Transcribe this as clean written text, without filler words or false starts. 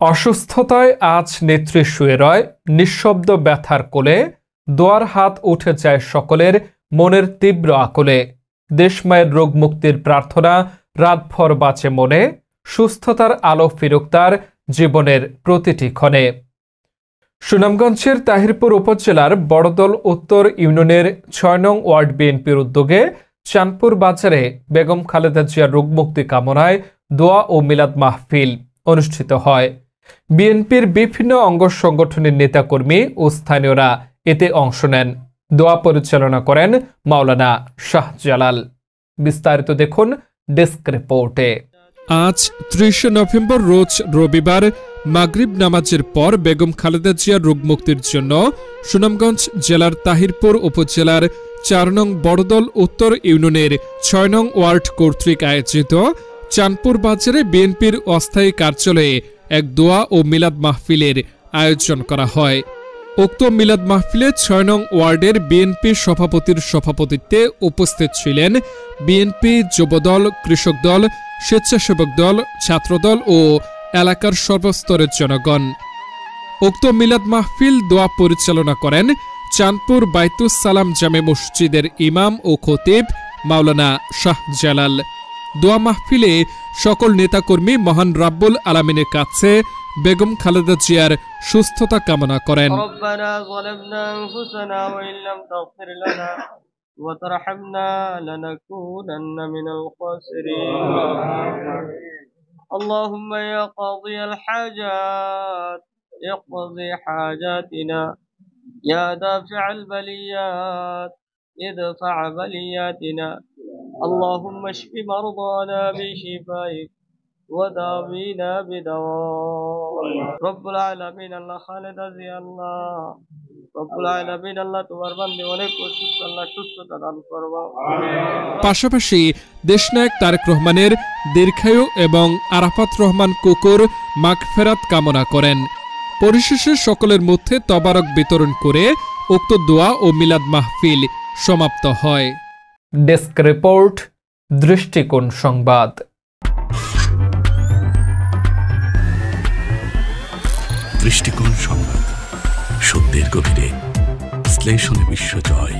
অসুস্থতায় আজ নেত্রী শুয়ে রয় নিঃশব্দ ব্যথার কোলে, দোয়ার হাত উঠে যায় সকলের মনের তীব্র আকুলে। দেশমায়ের রোগ মুক্তির প্রার্থনা রাতভর বাঁচে মনে, সুস্থতার আলো ফিরুক তার জীবনের প্রতিটি ক্ষণে। সুনামগঞ্জের তাহিরপুর উপজেলার বড়দল উত্তর ইউনিয়নের ৬ নং ওয়ার্ড বিএনপির উদ্যোগে চাঁদপুর বাজারে বেগম খালেদা জিয়ার রোগমুক্তি কামনায় দোয়া ও মিলাদ মাহফিল অনুষ্ঠিত হয়। বিএনপির বিভিন্ন অঙ্গ সংগঠনের নেতাকর্মী ও স্থানীয়রা এতে অংশ নেন। দোয়া পরিচালনা করেন মাওলানা শাহজালাল। বিস্তারিত দেখুন ডেস্ক রিপোর্টে। আজ ৩০ নভেম্বর রোজ রবিবার মাগরিব নামাজের পর বেগম খালেদা জিয়ার রোগমুক্তির জন্য সুনামগঞ্জ জেলার তাহিরপুর উপজেলার ৪ নং বড়দল উত্তর ইউনিয়নের ৬ নং ওয়ার্ড কর্তৃক আয়োজিত চাঁদপুর বাজারে বিএনপির অস্থায়ী কার্যালয়ে এক দোয়া ও মিলাদ মাহফিলের আয়োজন করা হয়। উক্ত মিলাদ মাহফিলে ৬ নং ওয়ার্ডের বিএনপি সভাপতির সভাপতিত্বে উপস্থিত ছিলেন বিএনপি যুবদল, কৃষক দল, স্বেচ্ছাসেবক দল, ছাত্রদল ও এলাকার সর্বস্তরের জনগণ। উক্ত মিলাদ মাহফিল দোয়া পরিচালনা করেন চাঁদপুর বাইতুস সালাম জামে মসজিদের ইমাম ও খতিব মাওলানা শাহজালাল। দোয়া মাহফিলে সকল নেতাকর্মী মহান রাব্বুল আলামিনের কাছে বেগম খালেদা জিয়ার সুস্থতা কামনা করেন। اللهم يا قاضي الحاجات اقضي حاجاتنا يا دافع البليات ادفع بلياتنا اللهم اشف مرضانا بشفائك وداوينا بدوائك رب العالمين الله خالد زي الله রব্বুল আলামিন আল্লাহ তোমার বান্দে অনেক অসুস্থ, আল্লাহ সুস্থতা দান করবা। পাশাপাশি দেশনায়ক তারেক রহমানের দীর্ঘায়ু এবং আরাফাত রহমান কুকুর মাগফিরাত কামনা করেন। পরিশেষে সকলের মধ্যে তবারক বিতরণ করে উক্ত দোয়া ও মিলাদ মাহফিল সমাপ্ত হয়। ডেস্ক রিপোর্ট, দৃষ্টিকোণ সংবাদ। দৃষ্টিকোণ সংবাদ, সত্যের গভীরে বিশ্লেষণে বিশ্বজয়।